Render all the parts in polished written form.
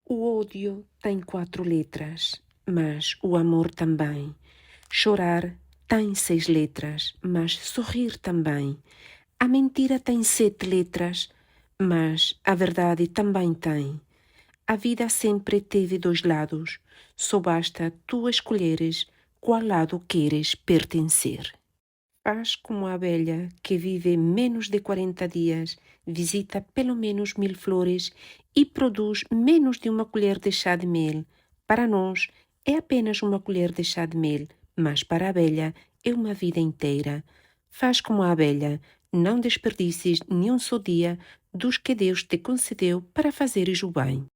O ódio tem 4 letras, mas o amor também. Chorar tem 6 letras, mas sorrir também. A mentira tem 7 letras, mas a verdade também tem. A vida sempre teve 2 lados, só basta tu escolheres qual lado queres pertencer. Faz como a abelha que vive menos de 40 dias, visita pelo menos 1000 flores e produz menos de uma colher de chá de mel. Para nós é apenas uma colher de chá de mel, mas para a abelha é uma vida inteira. Faz como a abelha, não desperdices nenhum só dia dos que Deus te concedeu para fazeres o bem.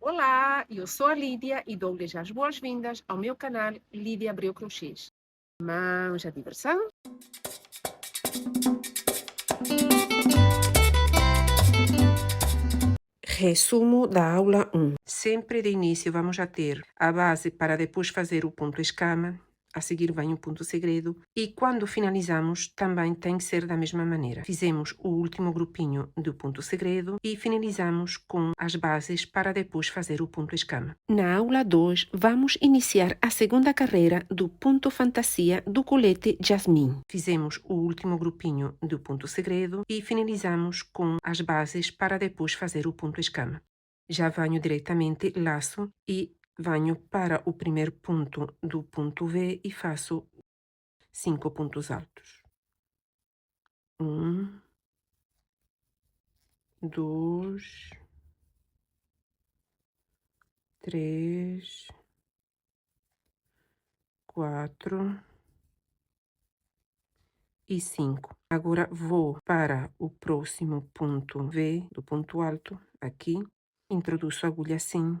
Olá, eu sou a Lídia e dou-lhes as boas-vindas ao meu canal Lídia Abreu Crochês. Mãos à diversão? Resumo da aula 1. Sempre de início vamos já ter a base para depois fazer o ponto escama, a seguir vem o ponto segredo e quando finalizamos também tem que ser da mesma maneira. Fizemos o último grupinho do ponto segredo e finalizamos com as bases para depois fazer o ponto escama. Na aula 2 vamos iniciar a segunda carreira do ponto fantasia do colete Jasmine. Fizemos o último grupinho do ponto segredo e finalizamos com as bases para depois fazer o ponto escama. Já venho diretamente laço e venho para o primeiro ponto do ponto V e faço 5 pontos altos. 1, 2, 3, 4 e 5. Agora vou para o próximo ponto V do ponto alto, aqui, introduzo a agulha assim,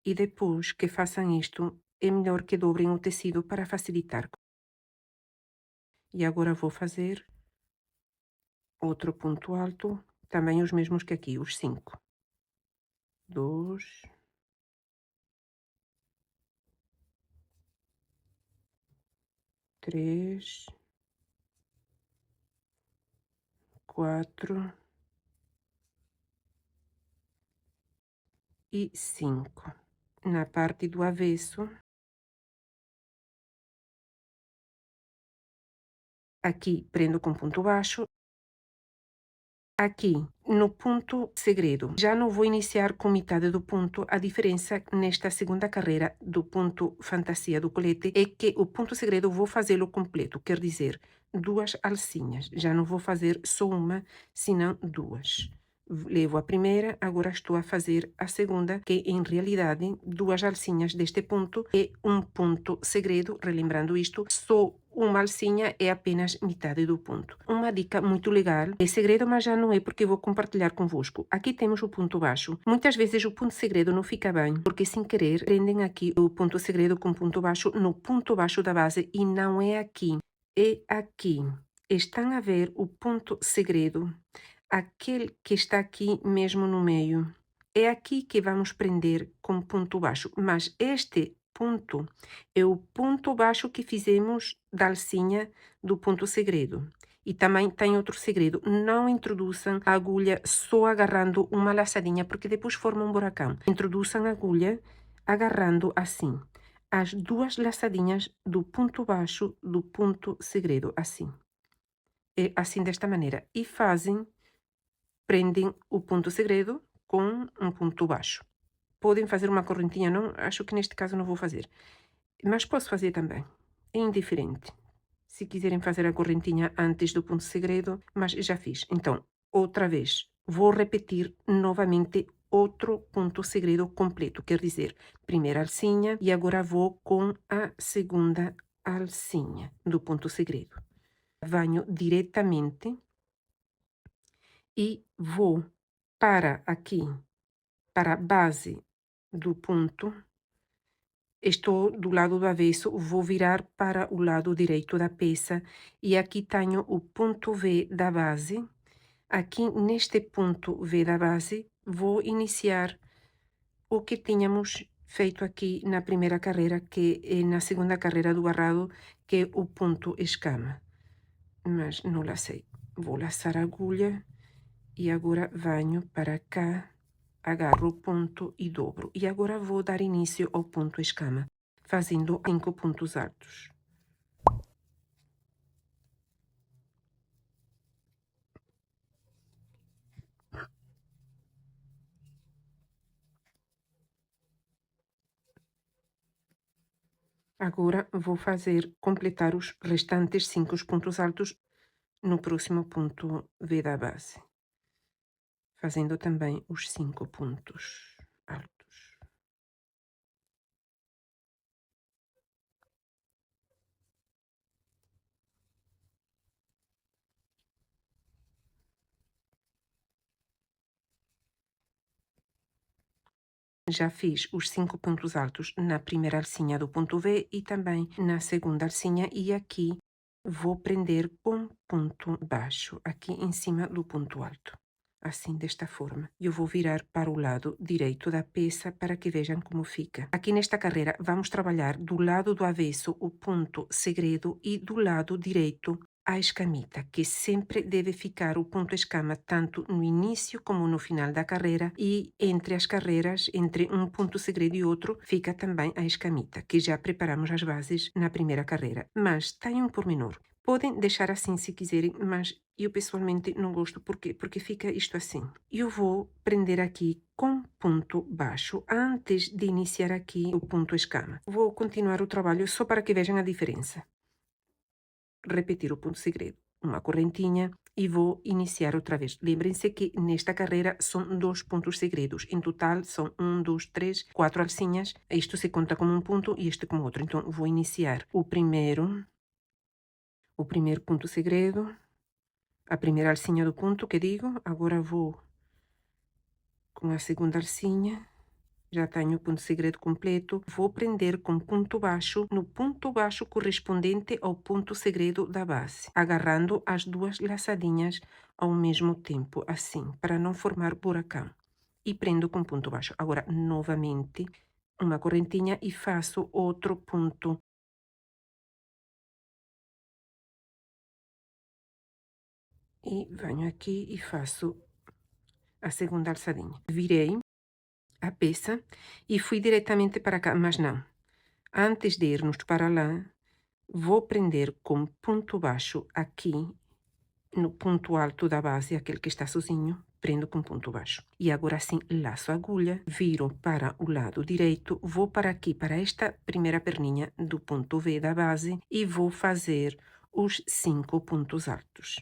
e depois que façam isto, é melhor que dobrem o tecido para facilitar. E agora vou fazer outro ponto alto, também os mesmos que aqui, os 5. 2, 3, 4 e 5. Na parte do avesso, aqui prendo com ponto baixo. Aqui, no ponto segredo, já não vou iniciar com metade do ponto. A diferença nesta segunda carreira do ponto fantasia do colete é que o ponto segredo vou fazê-lo completo, quer dizer, 2 alcinhas. Já não vou fazer só uma, senão 2. Levo a primeira, agora estou a fazer a segunda, que em realidade 2 alcinhas deste ponto é um ponto segredo. Relembrando isto, só uma alcinha é apenas metade do ponto. Uma dica muito legal, é segredo, mas já não é porque vou compartilhar convosco. Aqui temos o ponto baixo. Muitas vezes o ponto segredo não fica bem, porque sem querer prendem aqui o ponto segredo com ponto baixo no ponto baixo da base e não é aqui, é aqui. Estão a ver o ponto segredo? Aquele que está aqui mesmo no meio. É aqui que vamos prender com ponto baixo, mas este ponto é o ponto baixo que fizemos da alcinha do ponto segredo. E também tem outro segredo, não introduzam a agulha só agarrando uma laçadinha, porque depois forma um buracão. Introduzam a agulha agarrando assim, as 2 laçadinhas do ponto baixo do ponto segredo, assim. É assim desta maneira. E prendem o ponto segredo com um ponto baixo. Podem fazer uma correntinha, não? Acho que neste caso não vou fazer. Mas posso fazer também. É indiferente. Se quiserem fazer a correntinha antes do ponto segredo, mas já fiz. Então, outra vez, vou repetir novamente outro ponto segredo completo. Quer dizer, primeira alcinha e agora vou com a segunda alcinha do ponto segredo. Venho diretamente e vou para aqui, para a base do ponto. Estou do lado do avesso, vou virar para o lado direito da peça e aqui tenho o ponto V da base. Aqui neste ponto V da base, vou iniciar o que tínhamos feito aqui na primeira carreira, que é na segunda carreira do barrado, que é o ponto escama. Mas não lacei. Vou laçar a agulha e agora venho para cá agarro o ponto e dobro. E agora vou dar início ao ponto escama, fazendo 5 pontos altos. Agora vou completar os restantes 5 pontos altos no próximo ponto V da base, fazendo também os 5 pontos altos. Já fiz os 5 pontos altos na primeira alcinha do ponto V e também na segunda alcinha, e aqui vou prender com ponto baixo, aqui em cima do ponto alto, assim, desta forma. Eu vou virar para o lado direito da peça para que vejam como fica. Aqui nesta carreira vamos trabalhar do lado do avesso o ponto segredo e do lado direito a escamita, que sempre deve ficar o ponto escama tanto no início como no final da carreira, e entre as carreiras, entre um ponto segredo e outro, fica também a escamita, que já preparamos as bases na primeira carreira. Mas tem um pormenor. Podem deixar assim se quiserem, mas eu pessoalmente não gosto. Porque fica isto assim. Eu vou prender aqui com ponto baixo antes de iniciar aqui o ponto escama. Vou continuar o trabalho só para que vejam a diferença. Repetir o ponto segredo, uma correntinha, e vou iniciar outra vez. Lembrem-se que nesta carreira são 2 pontos segredos. Em total são 1, 2, 3, 4 alcinhas. Isto se conta como um ponto e este como outro. Então vou iniciar o primeiro ponto segredo, a primeira alcinha do ponto que digo. Agora vou com a segunda alcinha. Já tenho o ponto segredo completo. Vou prender com ponto baixo no ponto baixo correspondente ao ponto segredo da base, agarrando as 2 laçadinhas ao mesmo tempo, assim, para não formar buracão. E prendo com ponto baixo. Agora, novamente, uma correntinha e faço outro ponto. E venho aqui e faço a segunda alçadinha. Virei a peça e fui diretamente para cá, mas não. Antes de irmos para lá, vou prender com ponto baixo aqui no ponto alto da base, aquele que está sozinho, prendo com ponto baixo. E agora sim, laço a agulha, viro para o lado direito, vou para aqui, para esta primeira perninha do ponto V da base, e vou fazer os 5 pontos altos.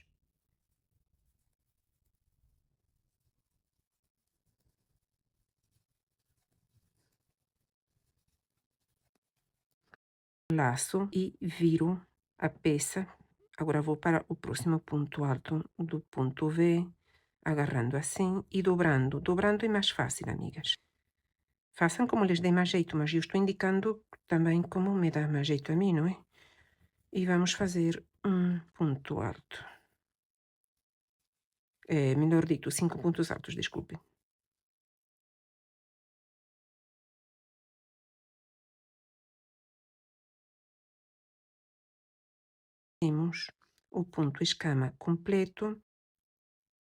Laço e viro a peça. Agora vou para o próximo ponto alto do ponto V, agarrando assim e dobrando. Dobrando é mais fácil, amigas. Façam como lhes dê mais jeito, mas eu estou indicando também como me dá mais jeito a mim, não é? E vamos fazer um ponto alto. Melhor dito, 5 pontos altos, desculpe. Temos o ponto escama completo.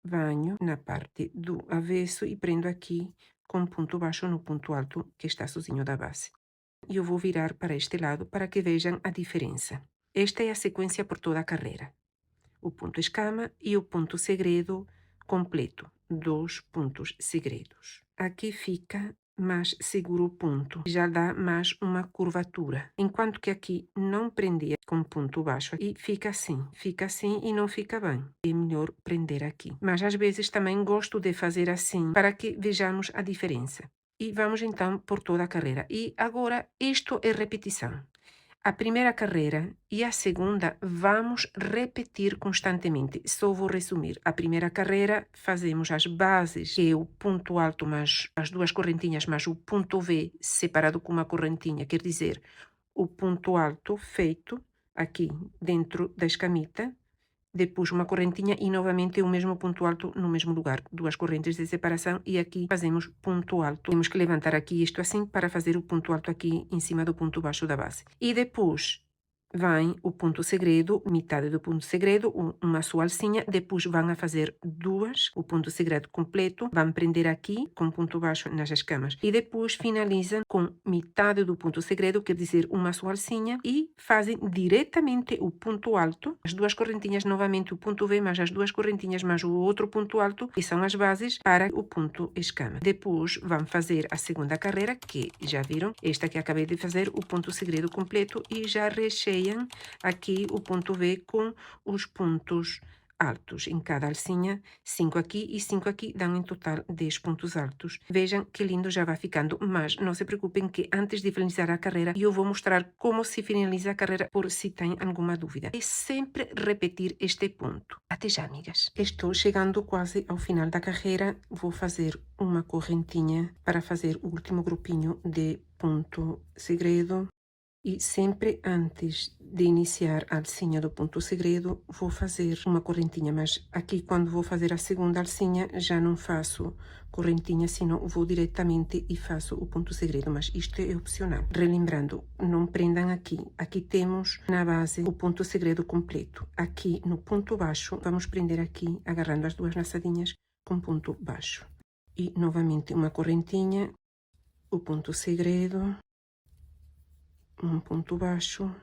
Venho na parte do avesso e prendo aqui com ponto baixo no ponto alto que está sozinho da base. E eu vou virar para este lado para que vejam a diferença. Esta é a sequência por toda a carreira. O ponto escama e o ponto segredo completo. 2 pontos segredos. Aqui fica mais seguro o ponto, já dá mais uma curvatura. Enquanto que aqui não prendia com ponto baixo e fica assim e não fica bem. É melhor prender aqui. Mas às vezes também gosto de fazer assim para que vejamos a diferença. E vamos então por toda a carreira. E agora isto é repetição. A primeira carreira e a segunda vamos repetir constantemente. Só vou resumir. A primeira carreira fazemos as bases, que é o ponto alto mais as 2 correntinhas mais o ponto V separado com uma correntinha, quer dizer, o ponto alto feito aqui dentro da escamita, depois uma correntinha e novamente o mesmo ponto alto no mesmo lugar, 2 correntes de separação, e aqui fazemos ponto alto. Temos que levantar aqui isto assim para fazer o ponto alto aqui em cima do ponto baixo da base. E depois vai o ponto segredo, metade do ponto segredo, uma sua alcinha, depois vão a fazer duas, o ponto segredo completo, vão prender aqui com ponto baixo nas escamas e depois finalizam com metade do ponto segredo, quer dizer, uma sua alcinha, e fazem diretamente o ponto alto, as duas correntinhas novamente, o ponto V mais as duas correntinhas mais o outro ponto alto, que são as bases para o ponto escama. Depois vão fazer a segunda carreira, que já viram, esta que acabei de fazer, o ponto segredo completo, e já recheiam aqui o ponto V com os pontos altos. Em cada alcinha, 5 aqui e 5 aqui, dão em total 10 pontos altos. Vejam que lindo já vai ficando, mas não se preocupem que antes de finalizar a carreira, eu vou mostrar como se finaliza a carreira por se tem alguma dúvida. É sempre repetir este ponto. Até já, amigas. Estou chegando quase ao final da carreira, vou fazer uma correntinha para fazer o último grupinho de ponto segredo. E sempre antes de iniciar a alcinha do ponto segredo, vou fazer uma correntinha, mas aqui quando vou fazer a segunda alcinha, já não faço correntinha, senão vou diretamente e faço o ponto segredo, mas isto é opcional. Relembrando, não prendam aqui. Aqui temos na base o ponto segredo completo. Aqui no ponto baixo, vamos prender aqui, agarrando as duas laçadinhas com ponto baixo. E novamente uma correntinha, o ponto segredo, um ponto baixo,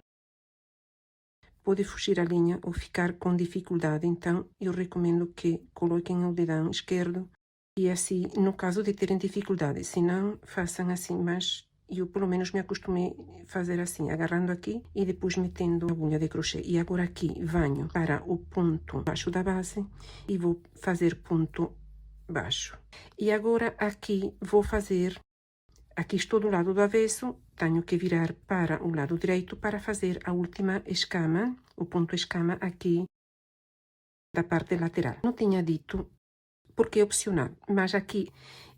pode fugir a linha ou ficar com dificuldade, então eu recomendo que coloquem o dedão esquerdo e assim, no caso de terem dificuldade, se não, façam assim, mas eu pelo menos me acostumei a fazer assim, agarrando aqui e depois metendo a agulha de crochê. E agora aqui venho para o ponto baixo da base e vou fazer ponto baixo. E agora aqui vou fazer. Aqui estou do lado do avesso, tenho que virar para o lado direito para fazer a última escama, o ponto escama aqui da parte lateral. Não tinha dito porque é opcional, mas aqui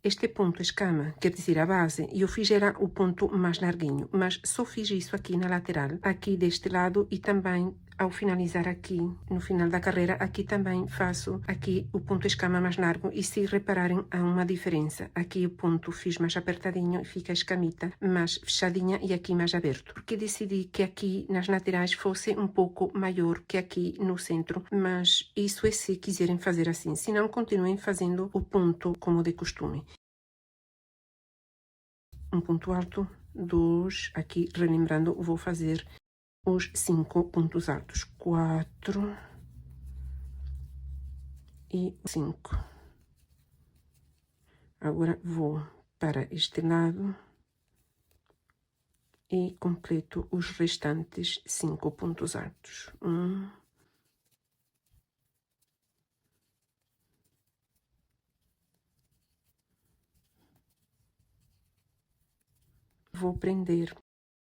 este ponto escama, quer dizer a base, eu fiz era o ponto mais larguinho, mas só fiz isso aqui na lateral, aqui deste lado e também ao finalizar aqui, no final da carreira, aqui também faço aqui o ponto escama mais largo e se repararem há uma diferença, aqui o ponto fiz mais apertadinho e fica a escamita mais fechadinha e aqui mais aberto, porque decidi que aqui nas laterais fosse um pouco maior que aqui no centro, mas isso é se quiserem fazer assim, se não continuem fazendo o ponto como de costume. Um ponto alto, dois, aqui relembrando, vou fazer os 5 pontos altos, 4 e 5. Agora vou para este lado e completo os restantes 5 pontos altos. Vou prender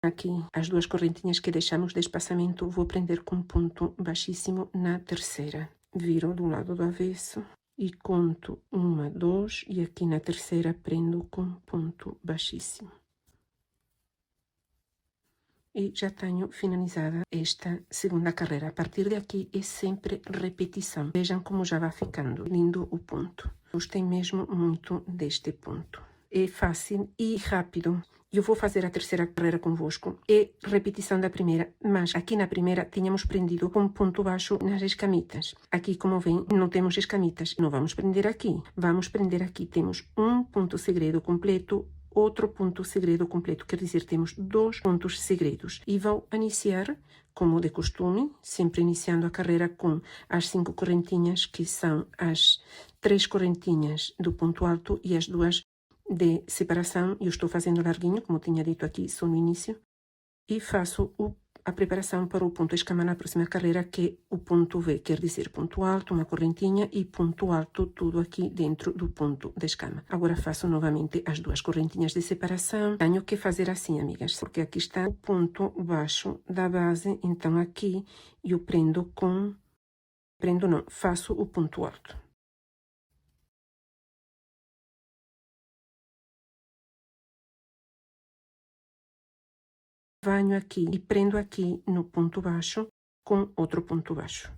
aqui as duas correntinhas que deixamos de espaçamento, vou prender com ponto baixíssimo na terceira. Viro do lado do avesso e conto 1, 2 e aqui na terceira prendo com ponto baixíssimo. E já tenho finalizada esta segunda carreira. A partir de aqui é sempre repetição. Vejam como já vai ficando lindo o ponto. Gostei mesmo muito deste ponto. É fácil e rápido. Eu vou fazer a terceira carreira convosco. É repetição da primeira, mas aqui na primeira tínhamos prendido com ponto baixo nas escamitas. Aqui, como vem, não temos escamitas. Não vamos prender aqui. Vamos prender aqui. Temos um ponto segredo completo, outro ponto segredo completo, quer dizer, temos 2 pontos segredos. E vou iniciar, como de costume, sempre iniciando a carreira com as 5 correntinhas, que são as 3 correntinhas do ponto alto e as 2 de separação. Eu estou fazendo larguinho, como tinha dito aqui, só no início. E faço a preparação para o ponto escama na próxima carreira, que é o ponto V, quer dizer ponto alto, uma correntinha e ponto alto, tudo aqui dentro do ponto de escama. Agora faço novamente as 2 correntinhas de separação. Tenho que fazer assim, amigas, porque aqui está o ponto baixo da base, então aqui eu faço o ponto alto. Venho aqui e prendo aqui no ponto baixo com outro ponto baixo.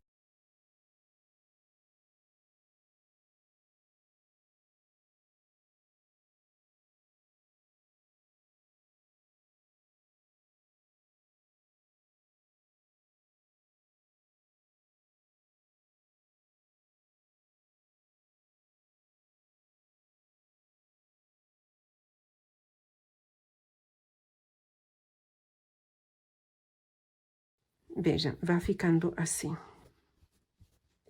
Veja, vai ficando assim.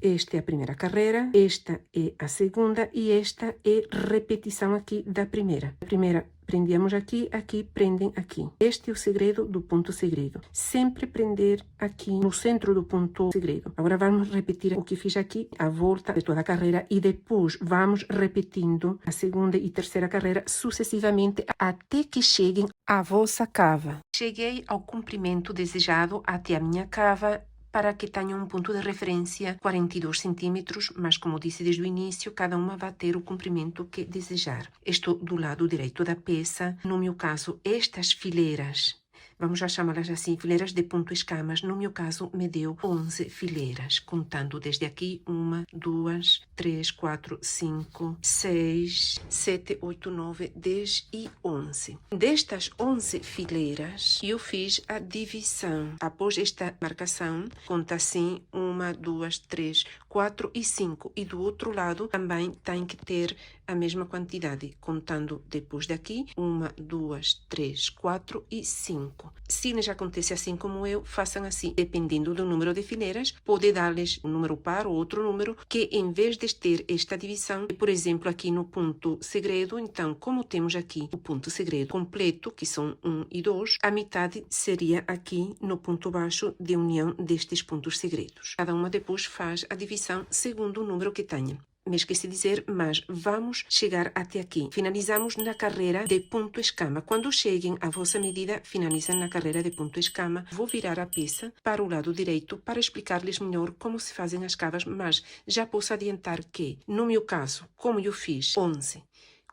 Esta é a primeira carreira, esta é a segunda e esta é repetição aqui da primeira. A primeira prendemos aqui, aqui prendem aqui. Este é o segredo do ponto segredo. Sempre prender aqui no centro do ponto segredo. Agora vamos repetir o que fiz aqui, a volta de toda a carreira e depois vamos repetindo a segunda e terceira carreira sucessivamente até que cheguem à vossa cava. Cheguei ao comprimento desejado até a minha cava, para que tenha um ponto de referência 42 centímetros, mas como disse desde o início, cada uma vai ter o comprimento que desejar. Estou do lado direito da peça, no meu caso, estas fileiras, vamos já chamá-las assim, fileiras de ponto escamas, no meu caso me deu 11 fileiras, contando desde aqui 1, 2, 3, 4, 5, 6, 7, 8, 9, 10 e 11. Destas 11 fileiras, eu fiz a divisão. Após esta marcação, conta assim 1, 2, 3, 4 e 5. E do outro lado também tem que ter a mesma quantidade, contando depois daqui 1, 2, 3, 4 e 5. Se lhes acontece assim como eu, façam assim. Dependendo do número de fileiras, pode dar-lhes um número par ou outro número, que em vez de ter esta divisão, por exemplo, aqui no ponto segredo, então, como temos aqui o ponto segredo completo, que são 1 e 2, a metade seria aqui no ponto baixo de união destes pontos segredos. Cada uma depois faz a divisão segundo o número que tenha. Me esqueci de dizer, mas vamos chegar até aqui. Finalizamos na carreira de ponto escama. Quando cheguem à vossa medida, finalizam na carreira de ponto escama. Vou virar a peça para o lado direito para explicar-lhes melhor como se fazem as cavas, mas já posso adiantar que, no meu caso, como eu fiz 11,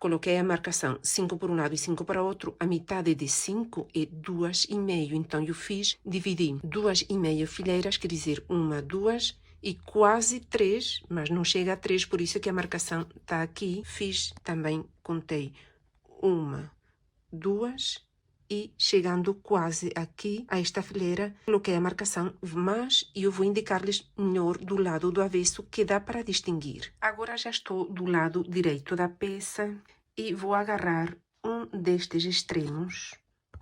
coloquei a marcação 5 por um lado e 5 para o outro, a metade de 5 é 2,5. Então, eu fiz, dividi 2,5 fileiras, quer dizer, 1, 2 e quase 3, mas não chega a 3, por isso que a marcação está aqui. Fiz também, contei 1, 2 e chegando quase aqui a esta fileira, coloquei a marcação, mas eu vou indicar-lhes melhor do lado do avesso, que dá para distinguir. Agora já estou do lado direito da peça e vou agarrar um destes extremos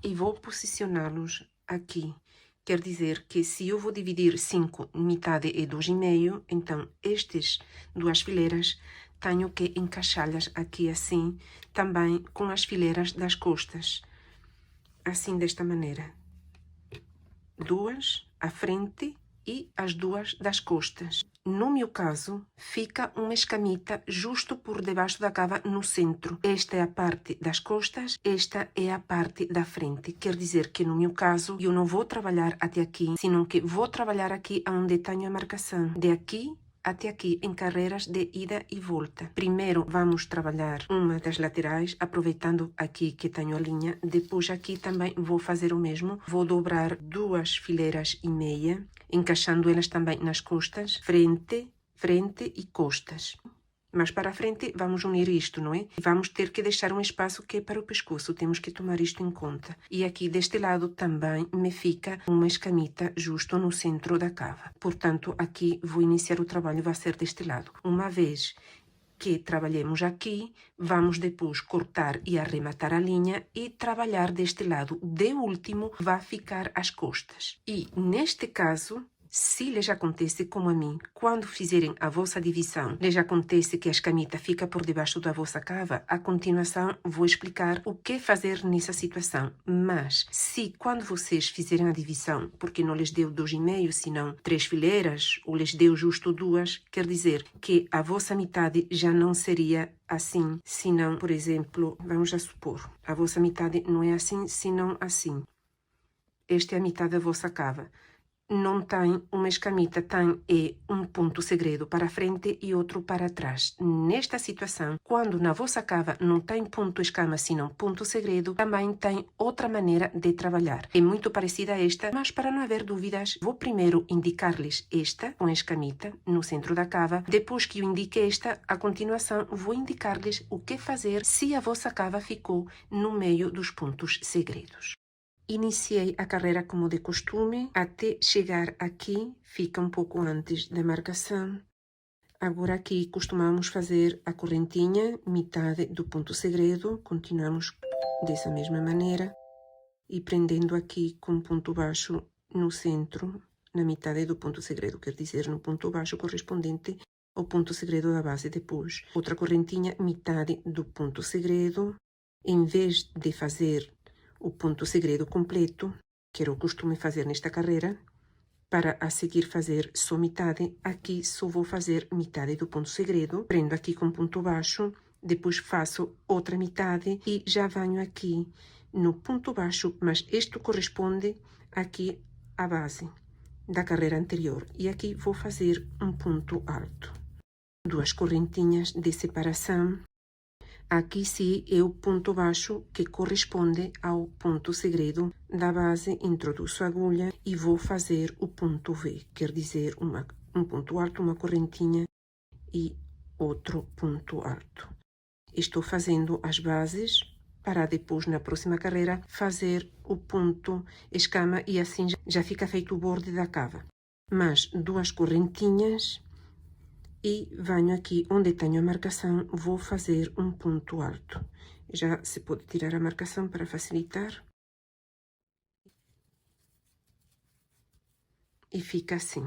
e vou posicioná-los aqui. Quer dizer que se eu vou dividir 5, metade é 2,5, então estas duas fileiras tenho que encaixá-las aqui assim, também com as fileiras das costas. Assim, desta maneira. 2 à frente e as 2 das costas. No meu caso, fica uma escamita justo por debaixo da cava no centro. Esta é a parte das costas, esta é a parte da frente. Quer dizer que no meu caso, eu não vou trabalhar até aqui, senão que vou trabalhar aqui onde tenho a marcação. De aqui até aqui, em carreiras de ida e volta. Primeiro vamos trabalhar uma das laterais, aproveitando aqui que tenho a linha. Depois aqui também vou fazer o mesmo. Vou dobrar 2 fileiras e meia, encaixando elas também nas costas, frente e costas. Mas para a frente vamos unir isto, não é? Vamos ter que deixar um espaço que é para o pescoço, temos que tomar isto em conta. E aqui deste lado também me fica uma escamita justo no centro da cava. Portanto, aqui vou iniciar o trabalho, vai ser deste lado. Uma vez que trabalhemos aqui, vamos depois cortar e arrematar a linha e trabalhar deste lado. De último, vai ficar as costas. E neste caso, se lhes acontece como a mim, quando fizerem a vossa divisão, lhes acontece que a escamita fica por debaixo da vossa cava, a continuação vou explicar o que fazer nessa situação. Mas, se quando vocês fizerem a divisão, porque não lhes deu 2,5, senão 3 fileiras, ou lhes deu justo 2, quer dizer que a vossa metade já não seria assim, senão, por exemplo, vamos já supor, a vossa metade não é assim, senão assim. Esta é a metade da vossa cava. Não tem uma escamita, tem um ponto segredo para frente e outro para trás. Nesta situação, quando na vossa cava não tem ponto escama, senão ponto segredo, também tem outra maneira de trabalhar. É muito parecida a esta, mas para não haver dúvidas, vou primeiro indicar-lhes esta, com a escamita, no centro da cava. Depois que eu indique esta, a continuação, vou indicar-lhes o que fazer se a vossa cava ficou no meio dos pontos segredos. Iniciei a carreira como de costume, até chegar aqui, fica um pouco antes da marcação. Agora aqui costumamos fazer a correntinha, metade do ponto segredo, continuamos dessa mesma maneira e prendendo aqui com ponto baixo no centro, na metade do ponto segredo, quer dizer, no ponto baixo correspondente ao ponto segredo da base. Depois, outra correntinha, metade do ponto segredo. Em vez de fazer o ponto segredo completo, que era o costume fazer nesta carreira, para a seguir fazer só metade, aqui só vou fazer metade do ponto segredo, prendo aqui com ponto baixo, depois faço outra metade e já venho aqui no ponto baixo, mas isto corresponde aqui à base da carreira anterior. E aqui vou fazer um ponto alto. Duas correntinhas de separação. Aqui sim é o ponto baixo que corresponde ao ponto segredo da base. Introduzo a agulha e vou fazer o ponto V, quer dizer, um ponto alto, uma correntinha e outro ponto alto. Estou fazendo as bases para depois, na próxima carreira, fazer o ponto escama e assim já fica feito o borde da cava. Mas duas correntinhas. E venho aqui onde tenho a marcação, vou fazer um ponto alto. Já se pode tirar a marcação para facilitar. E fica assim.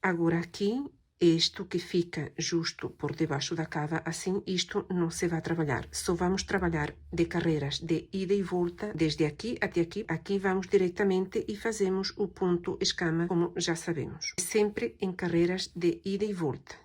Agora aqui, isto que fica justo por debaixo da cava, assim, isto não se vai trabalhar. Só vamos trabalhar de carreiras de ida e volta, desde aqui até aqui. Aqui vamos diretamente e fazemos o ponto escama, como já sabemos. Sempre em carreiras de ida e volta,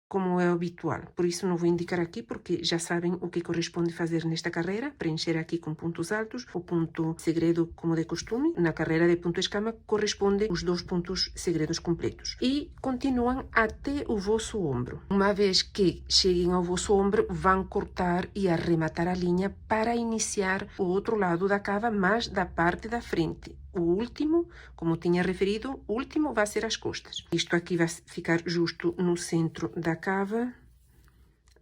como é habitual. Por isso não vou indicar aqui, porque já sabem o que corresponde fazer nesta carreira. Preencher aqui com pontos altos, o ponto segredo como de costume. Na carreira de ponto escama corresponde os dois pontos segredos completos. E continuam até o vosso ombro. Uma vez que cheguem ao vosso ombro, vão cortar e arrematar a linha para iniciar o outro lado da cava, mas da parte da frente. O último, como tinha referido, o último vai ser as costas. Isto aqui vai ficar justo no centro da cava,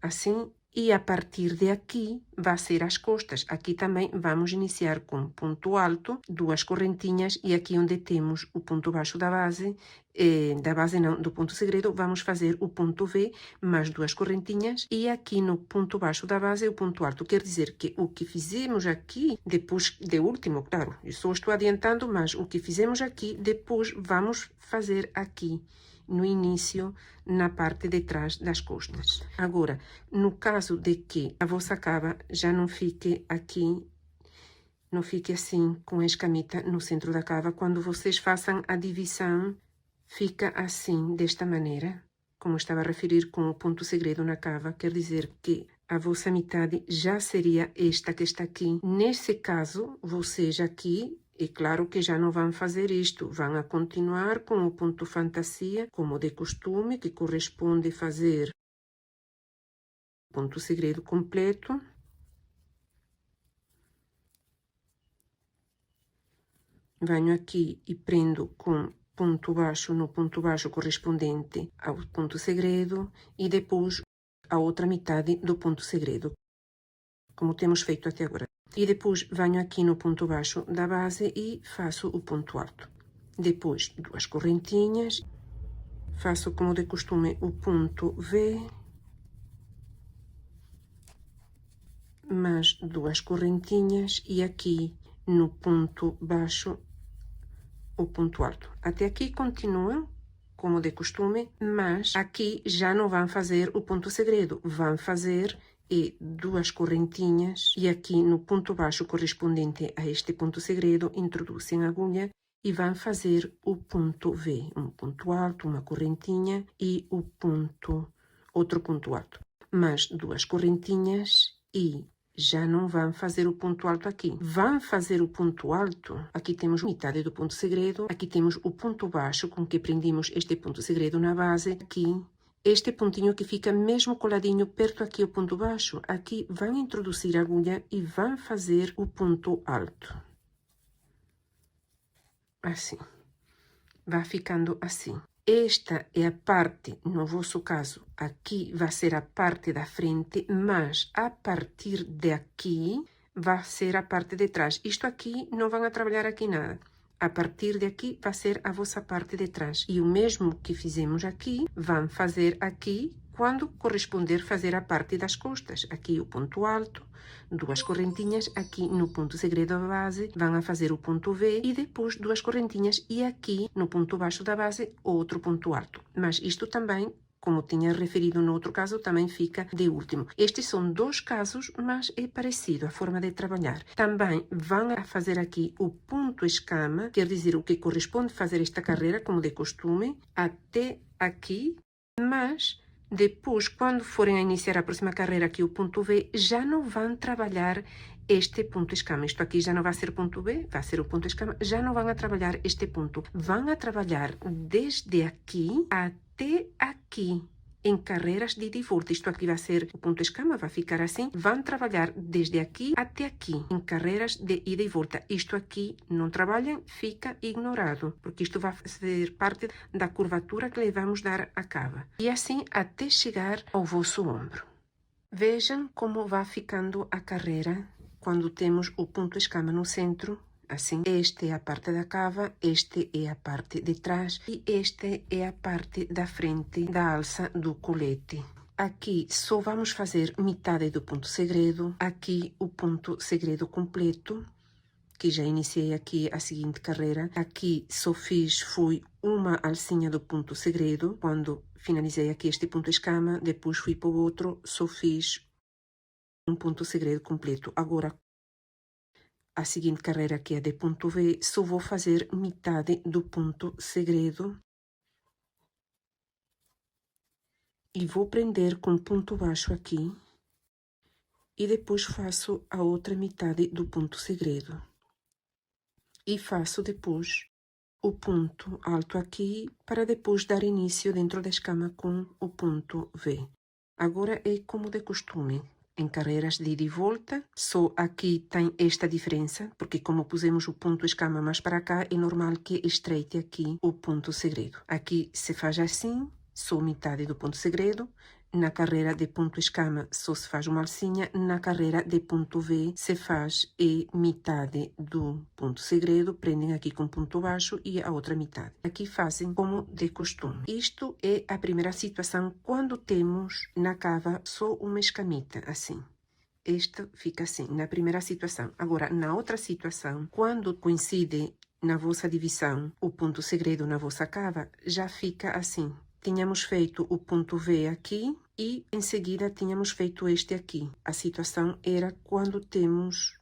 assim, e a partir de aqui vai ser as costas. Aqui também vamos iniciar com ponto alto, duas correntinhas, e aqui onde temos o ponto baixo da base não, do ponto segredo, vamos fazer o ponto V, mais duas correntinhas, e aqui no ponto baixo da base o ponto alto. Quer dizer que o que fizemos aqui, depois de último, claro, eu só estou adiantando, mas o que fizemos aqui, depois vamos fazer aqui, no início, na parte de trás das costas. Agora, no caso de que a vossa cava já não fique aqui, não fique assim com a escamita no centro da cava, quando vocês façam a divisão, fica assim, desta maneira, como estava a referir com o ponto segredo na cava, quer dizer que a vossa metade já seria esta que está aqui. Nesse caso, vocês aqui, é claro que já não vão fazer isto, vão a continuar com o ponto fantasia, como de costume, que corresponde fazer ponto segredo completo. Venho aqui e prendo com ponto baixo no ponto baixo correspondente ao ponto segredo e depois a outra metade do ponto segredo, como temos feito até agora. E depois venho aqui no ponto baixo da base e faço o ponto alto. Depois, duas correntinhas, faço como de costume o ponto V, mais duas correntinhas e aqui no ponto baixo o ponto alto. Até aqui continuam como de costume, mas aqui já não vão fazer o ponto segredo, vão fazer duas correntinhas e aqui no ponto baixo correspondente a este ponto segredo introduzem a agulha e vão fazer o ponto V, um ponto alto, uma correntinha e o ponto, outro ponto alto, mais duas correntinhas e já não vão fazer o ponto alto aqui. Vão fazer o ponto alto. Aqui temos metade do ponto segredo. Aqui temos o ponto baixo com que prendemos este ponto segredo na base. Aqui, este pontinho que fica mesmo coladinho perto aqui o ponto baixo. Aqui vão introduzir a agulha e vão fazer o ponto alto. Assim. Vai ficando assim. Esta é a parte, no vosso caso, aqui vai ser a parte da frente, mas a partir daqui vai ser a parte de trás. Isto aqui não vão a trabalhar aqui nada. A partir de aqui vai ser a vossa parte de trás. E o mesmo que fizemos aqui, vão fazer aqui quando corresponder fazer a parte das costas. Aqui o ponto alto, duas correntinhas, aqui no ponto segredo da base vão a fazer o ponto V e depois duas correntinhas e aqui no ponto baixo da base outro ponto alto. Mas isto também, como tinha referido no outro caso, também fica de último. Estes são dois casos, mas é parecido a forma de trabalhar. Também vão a fazer aqui o ponto escama, quer dizer, o que corresponde fazer esta carreira, como de costume, até aqui, mas depois, quando forem a iniciar a próxima carreira, aqui o ponto V, já não vão trabalhar este ponto escama. Isto aqui já não vai ser ponto B, vai ser o ponto escama. Já não vão a trabalhar este ponto. Vão a trabalhar desde aqui até aqui, em carreiras de ida e volta. Isto aqui vai ser o ponto escama, vai ficar assim. Vão trabalhar desde aqui até aqui, em carreiras de ida e volta. Isto aqui não trabalham, fica ignorado, porque isto vai ser parte da curvatura que lhe vamos dar à cava. E assim até chegar ao vosso ombro. Vejam como vai ficando a carreira quando temos o ponto escama no centro. Assim, esta é a parte da cava, este é a parte de trás e esta é a parte da frente da alça do colete. Aqui só vamos fazer metade do ponto segredo, aqui o ponto segredo completo, que já iniciei aqui a seguinte carreira. Aqui só foi uma alcinha do ponto segredo, quando finalizei aqui este ponto escama, depois fui para o outro, só fiz um ponto segredo completo. Agora, a seguinte carreira, que é de ponto V, só vou fazer metade do ponto segredo e vou prender com ponto baixo aqui e depois faço a outra metade do ponto segredo e faço depois o ponto alto aqui para depois dar início dentro da escama com o ponto V. Agora é como de costume. Em carreiras de ida e volta, só aqui tem esta diferença, porque como pusemos o ponto escama mais para cá, é normal que estreite aqui o ponto segredo. Aqui se faz assim, só metade do ponto segredo. Na carreira de ponto escama só se faz uma alcinha, na carreira de ponto V se faz metade do ponto segredo, prendem aqui com ponto baixo e a outra metade. Aqui fazem como de costume. Isto é a primeira situação quando temos na cava só uma escamita, assim. Esta fica assim, na primeira situação. Agora, na outra situação, quando coincide na vossa divisão o ponto segredo na vossa cava, já fica assim. Tínhamos feito o ponto V aqui e em seguida tínhamos feito este aqui. A situação era quando temos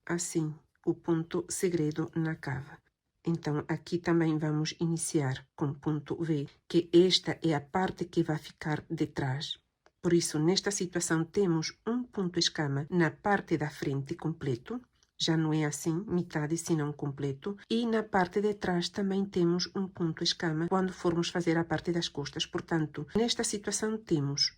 assim o ponto segredo na cava. Então aqui também vamos iniciar com ponto V, que esta é a parte que vai ficar de trás. Por isso, nesta situação temos um ponto escama na parte da frente completo. Já não é assim, metade, senão completo. E na parte de trás também temos um ponto escama quando formos fazer a parte das costas. Portanto, nesta situação temos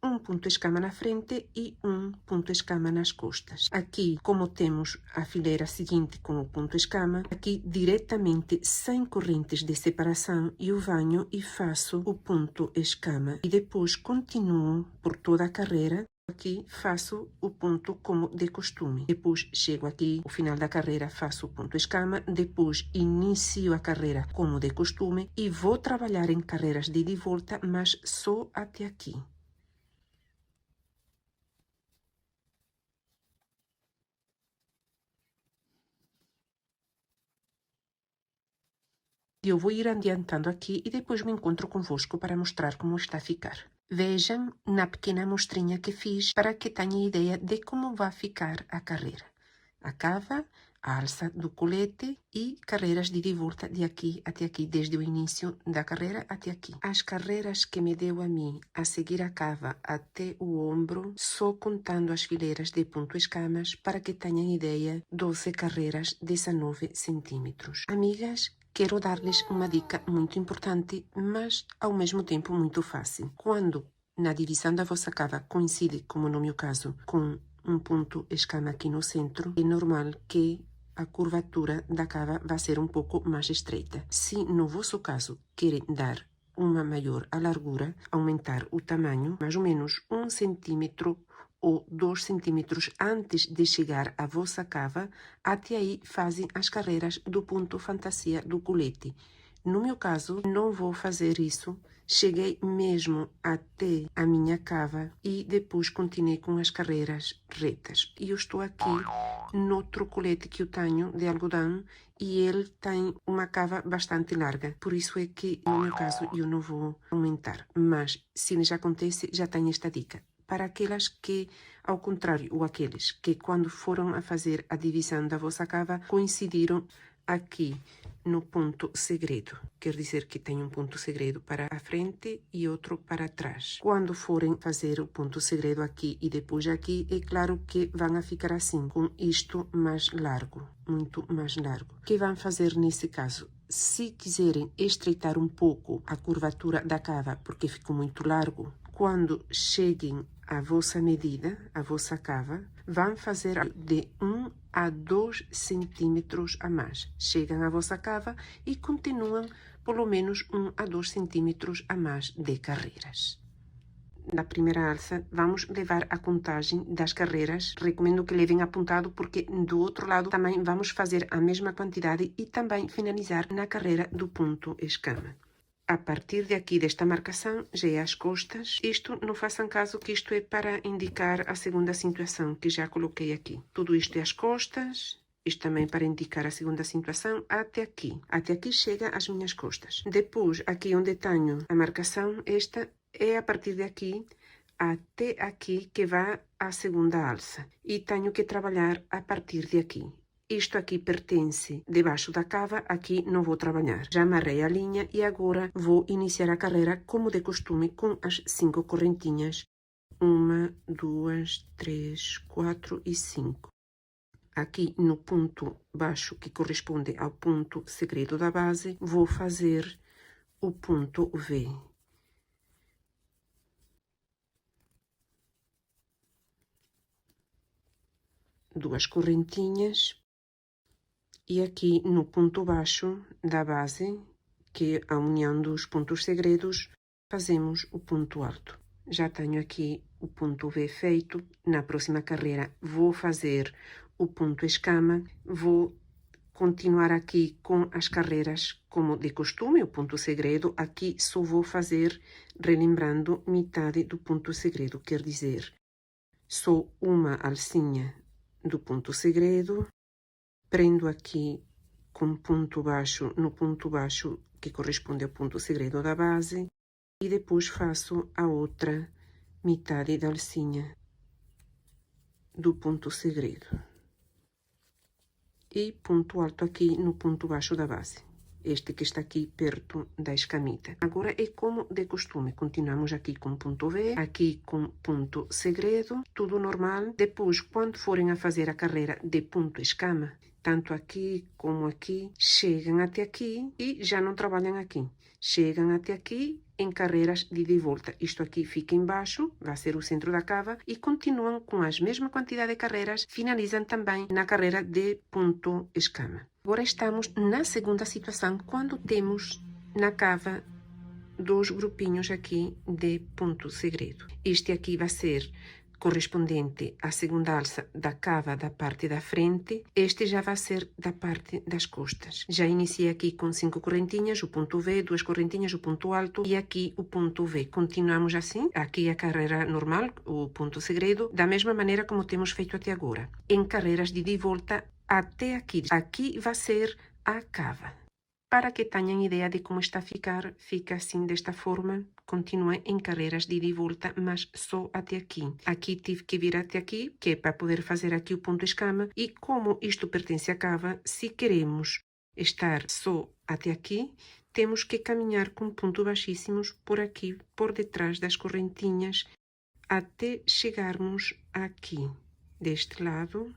um ponto escama na frente e um ponto escama nas costas. Aqui, como temos a fileira seguinte com o ponto escama, aqui diretamente sem correntes de separação, eu venho e faço o ponto escama. E depois continuo por toda a carreira. Aqui faço o ponto como de costume. Depois chego aqui, ao final da carreira, faço o ponto escama. Depois inicio a carreira como de costume e vou trabalhar em carreiras de ida e volta, mas só até aqui. Eu vou ir adiantando aqui e depois me encontro convosco para mostrar como está a ficar. Vejam na pequena amostrinha que fiz para que tenham ideia de como vai ficar a carreira. A cava, a alça do colete e carreiras de ida e volta de aqui até aqui, desde o início da carreira até aqui. As carreiras que me deu a mim a seguir a cava até o ombro, só contando as fileiras de ponto escamas, para que tenham ideia, 12 carreiras, 19 centímetros. Amigas, quero dar-lhes uma dica muito importante, mas ao mesmo tempo muito fácil. Quando na divisão da vossa cava coincide, como no meu caso, com um ponto escama aqui no centro, é normal que a curvatura da cava vai ser um pouco mais estreita. Se no vosso caso querem dar uma maior a largura, aumentar o tamanho, mais ou menos 1 centímetro ou 2 centímetros antes de chegar à vossa cava, até aí fazem as carreiras do ponto fantasia do colete. No meu caso, não vou fazer isso cheguei mesmo até a minha cava e depois continuei com as carreiras retas. E eu estou aqui no outro colete que eu tenho de algodão e ele tem uma cava bastante larga. Por isso é que, no meu caso, eu não vou aumentar. Mas, se lhes acontece, já tenho esta dica. Para aquelas que, ao contrário, ou aqueles que quando foram a fazer a divisão da vossa cava, coincidiram aqui no ponto segredo. Quer dizer que tem um ponto segredo para a frente e outro para trás. Quando forem fazer o ponto segredo aqui e depois aqui, é claro que vão a ficar assim, com isto mais largo, muito mais largo. O que vão fazer nesse caso? Se quiserem estreitar um pouco a curvatura da cava, porque ficou muito largo, quando cheguem à vossa medida, à vossa cava, vão fazer de 1 a 2 centímetros a mais. Chegam à vossa cava e continuam pelo menos 1 a 2 centímetros a mais de carreiras. Na primeira alça, vamos levar a contagem das carreiras. Recomendo que levem apontado porque do outro lado também vamos fazer a mesma quantidade e também finalizar na carreira do ponto escama. A partir de aqui desta marcação, já é as costas. Isto, não façam caso que isto é para indicar a segunda acentuação, que já coloquei aqui. Tudo isto é as costas. Isto também para indicar a segunda acentuação até aqui. Até aqui chega as minhas costas. Depois, aqui onde tenho a marcação, esta é a partir de aqui até aqui que vai a segunda alça. E tenho que trabalhar a partir de aqui. Isto aqui pertence debaixo da cava, aqui não vou trabalhar. Já amarrei a linha e agora vou iniciar a carreira como de costume com as 5 correntinhas. 1, 2, 3, 4 e 5. Aqui no ponto baixo que corresponde ao ponto segredo da base, vou fazer o ponto V. Duas correntinhas. E aqui no ponto baixo da base, que é a união dos pontos segredos, fazemos o ponto alto. Já tenho aqui o ponto V feito. Na próxima carreira vou fazer o ponto escama. Vou continuar aqui com as carreiras como de costume, o ponto segredo. Aqui só vou fazer, relembrando, metade do ponto segredo. Quer dizer, só uma alcinha do ponto segredo. Prendo aqui com ponto baixo no ponto baixo que corresponde ao ponto segredo da base e depois faço a outra metade da alcinha do ponto segredo e ponto alto aqui no ponto baixo da base, este que está aqui perto da escamita. Agora é como de costume, continuamos aqui com ponto V, aqui com ponto segredo, tudo normal. Depois, quando forem a fazer a carreira de ponto escama, tanto aqui como aqui, chegam até aqui e já não trabalham aqui. Chegam até aqui em carreiras de ida e volta. Isto aqui fica embaixo, vai ser o centro da cava, e continuam com a mesma quantidade de carreiras, finalizam também na carreira de ponto escama. Agora estamos na segunda situação, quando temos na cava 2 grupinhos aqui de ponto segredo. Este aqui vai ser correspondente à segunda alça da cava da parte da frente, este já vai ser da parte das costas. Já iniciei aqui com 5 correntinhas, o ponto V, 2 correntinhas, o ponto alto e aqui o ponto V. Continuamos assim, aqui a carreira normal, o ponto segredo, da mesma maneira como temos feito até agora. Em carreiras de ida e volta até aqui. Aqui vai ser a cava. Para que tenham ideia de como está a ficar, fica assim desta forma. Continua em carreiras de ida e volta, mas só até aqui. Aqui tive que vir até aqui, que é para poder fazer aqui o ponto escama. E como isto pertence à cava, se queremos estar só até aqui, temos que caminhar com pontos baixíssimos por aqui, por detrás das correntinhas, até chegarmos aqui. Deste lado,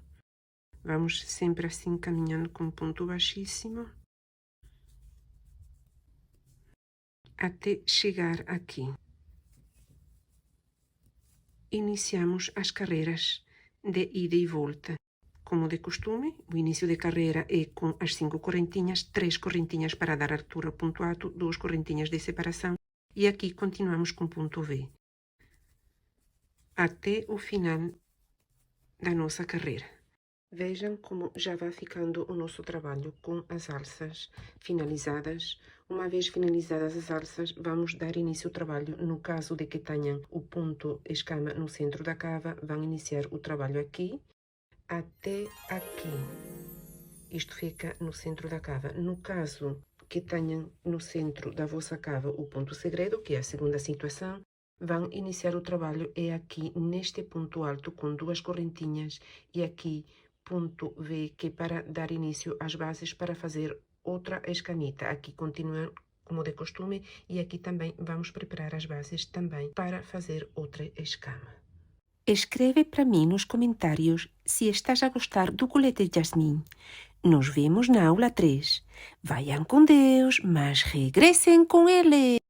vamos sempre assim caminhando com ponto baixíssimo, até chegar aqui. Iniciamos as carreiras de ida e volta. Como de costume, o início de carreira é com as 5 correntinhas, 3 correntinhas para dar altura ao ponto alto, 2 correntinhas de separação e aqui continuamos com ponto V. Até o final da nossa carreira. Vejam como já vai ficando o nosso trabalho com as alças finalizadas. Uma vez finalizadas as alças, vamos dar início ao trabalho. No caso de que tenham o ponto escama no centro da cava, vão iniciar o trabalho aqui até aqui. Isto fica no centro da cava. No caso que tenham no centro da vossa cava o ponto segredo, que é a segunda situação, vão iniciar o trabalho é aqui neste ponto alto com duas correntinhas e aqui ponto V, que é para dar início às bases para fazer outra escamita. Aqui continua como de costume e aqui também vamos preparar as bases também para fazer outra escama. Escreve para mim nos comentários se estás a gostar do colete de jasmim. Nos vemos na aula 3. Vayan com Deus, mas regressem com ele!